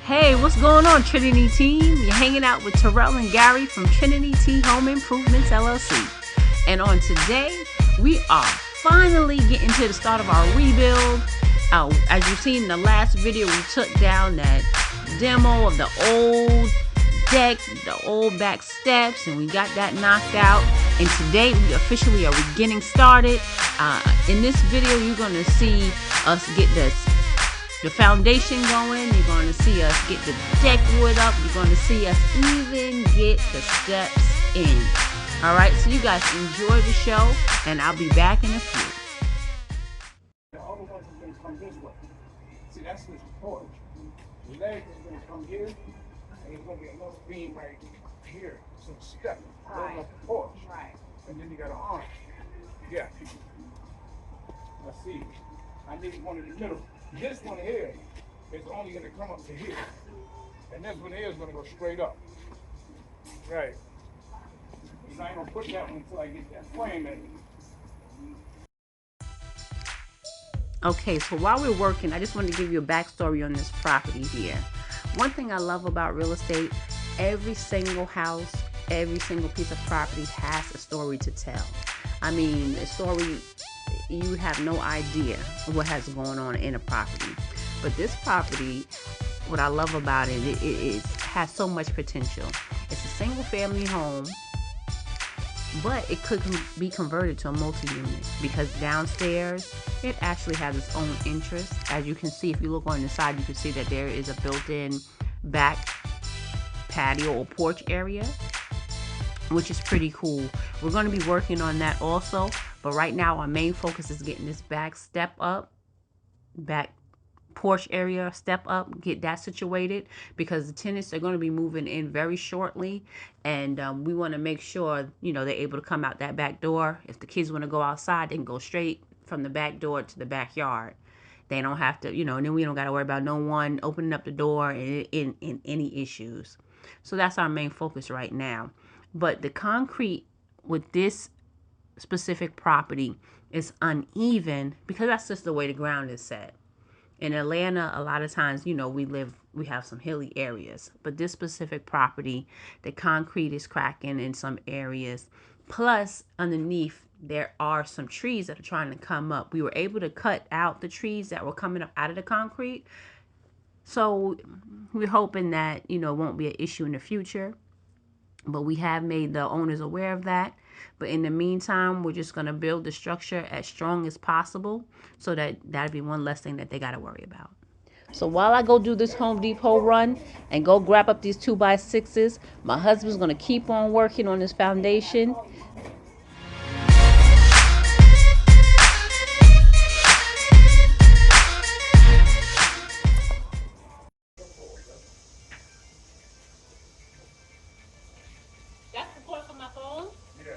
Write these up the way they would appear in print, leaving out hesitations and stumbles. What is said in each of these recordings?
Hey, what's going on, Trinity team? You're hanging out with Terrell and Gary from TrinityT Home Improvements LLC. And on today, we are finally getting to the start of our rebuild. As you've seen in the last video, we took down that demo of the old deck, the old back steps, and we got that knocked out. And today, we officially are getting started. In this video, you're going to see us get the foundation going. You're going to see us get the deck wood up. You're going to see us even get the steps in. All right, so you guys enjoy the show, and I'll be back in a few. All the ones are going to come this way. See, that's his porch. The leg is going to come here, and there's going to be another beam right here. So step going up the porch. Right. And then you got an arm. Yeah. Let's see. I need one in the middle. This one here is only going to come up to here. And this one here is going to go straight up. Right. So I ain't going to put that one until I get that frame in. Okay, so while we're working, I just wanted to give you a backstory on this property here. One thing I love about real estate, every single house, every single piece of property has a story to tell. I mean, a story, you have no idea what has going on in a property. But this property, what I love about it, it has so much potential. It's a single family home, but it could be converted to a multi-unit because downstairs it actually has its own interest. As you can see, if you look on the side, you can see that there is a built-in back patio or porch area, which is pretty cool. We're going to be working on that also, but right now our main focus is getting this back step up, back porch area step up, get that situated because the tenants are going to be moving in very shortly, and we want to make sure they're able to come out that back door. If the kids want to go outside, they can go straight from the back door to the backyard. They don't have to, and then we don't got to worry about no one opening up the door and in any issues. So that's our main focus right now. But the concrete with this specific property is uneven because that's just the way the ground is set. In Atlanta, a lot of times, we have some hilly areas, but this specific property, the concrete is cracking in some areas. Plus, underneath, there are some trees that are trying to come up. We were able to cut out the trees that were coming up out of the concrete. So we're hoping that, it won't be an issue in the future. But we have made the owners aware of that. But in the meantime, we're just going to build the structure as strong as possible so that'd be one less thing that they got to worry about. So while I go do this Home Depot run and go grab up these 2x6s, my husband's going to keep on working on this foundation. That's the point for my phone? Yeah.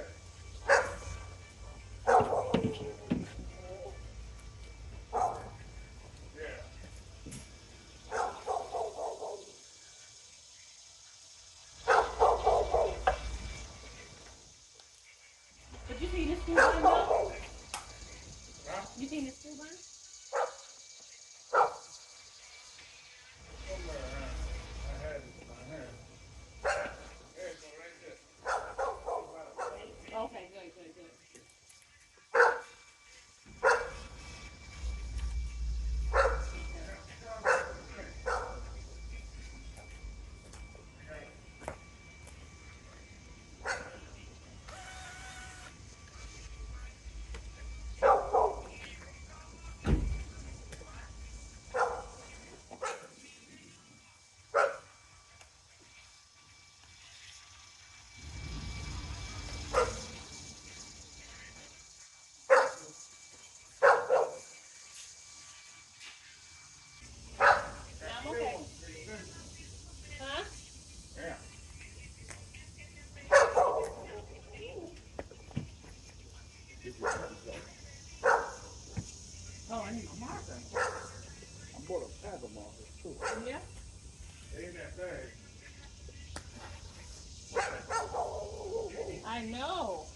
But you seen this school button though? Huh? You seen this school button? Somewhere around. I had it in my hand. There you go, right there. Okay, good. I'm okay. Huh? Yeah. Oh, I need a marker. I bought a pack of markers too. Yeah? They in that bag. I know.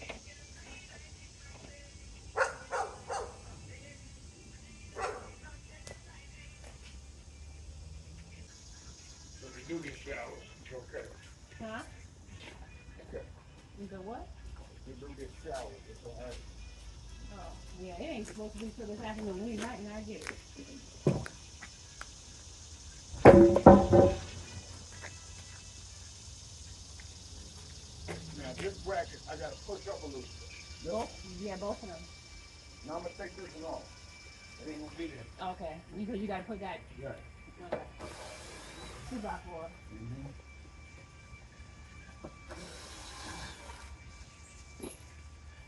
do get showers, it's okay. Huh? Okay. You go what? You do get showers, it's alright. Oh, yeah, it ain't supposed to be till this afternoon. We night and I get it. Now this bracket, I gotta push up a little bit. Both? Yeah, both of them. Now I'm gonna take this one off. It ain't gonna be there. Okay, because you gotta put that. Yeah. Okay. 2x4. Mm-hmm.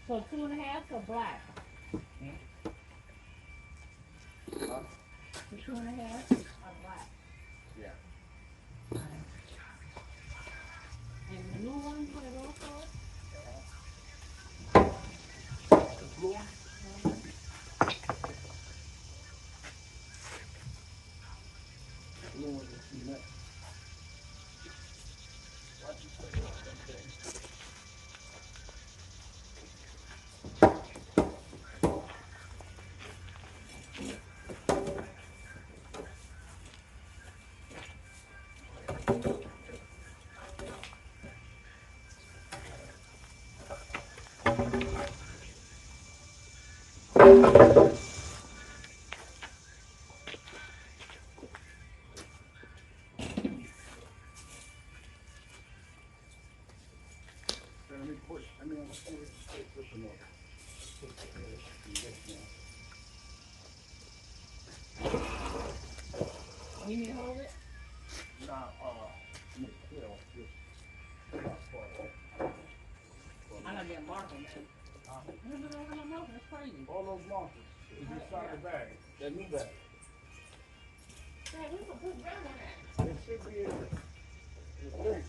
So 2.5 for black. Huh? So 2.5 are black. Yeah. And the new ones, what are those for? The blue one? Blue one is cement. Why'd you say that? Okay. Let me push. Let me take this one off. You need to hold it? Nah, let me clear off this. I gotta get a marker, man. Look at all my markers, that's crazy. All those markers is inside the bag. That new bag. Hey, we can put that one at. It should be in there. It's big.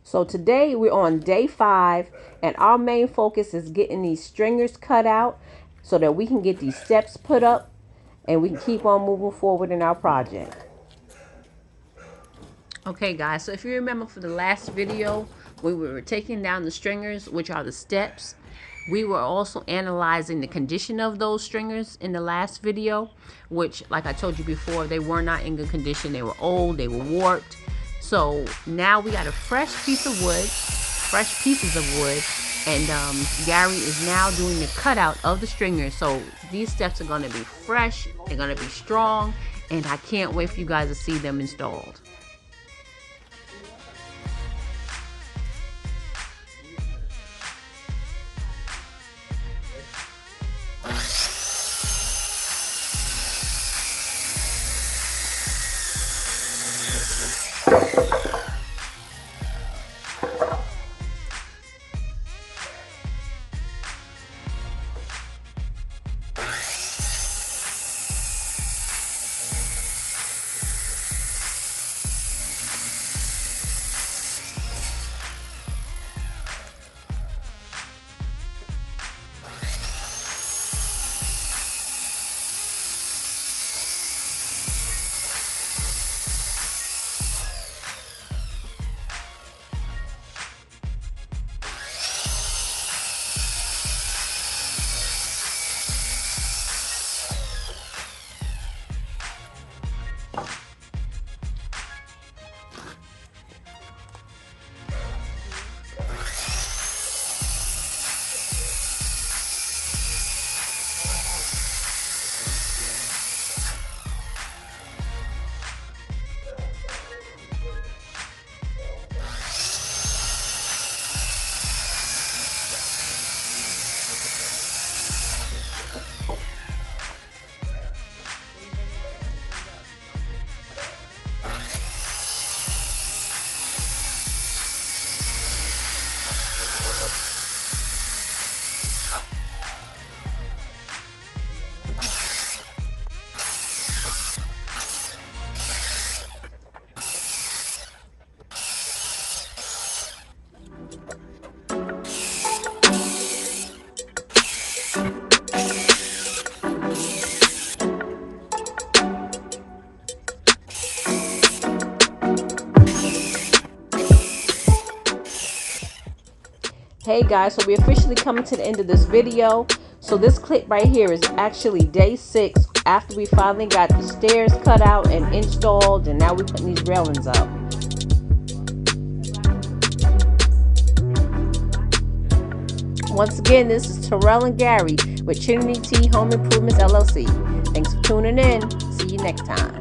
So today we're on day 5, and our main focus is getting these stringers cut out so that we can get these steps put up and we can keep on moving forward in our project. Okay guys, so if you remember for the last video, we were taking down the stringers, which are the steps. We were also analyzing the condition of those stringers in the last video, which, like I told you before, they were not in good condition. They were old, they were warped. So now we got a fresh piece of wood, fresh pieces of wood, and Gary is now doing the cutout of the stringers. So these steps are going to be fresh, they're going to be strong, and I can't wait for you guys to see them installed. Hey guys, so we officially coming to the end of this video. So this clip right here is actually day 6 after we finally got the stairs cut out and installed, and now we're putting these railings up. Once again, this is Terrell and Gary with TrinityT Home Improvements LLC. Thanks for tuning in. See you next time.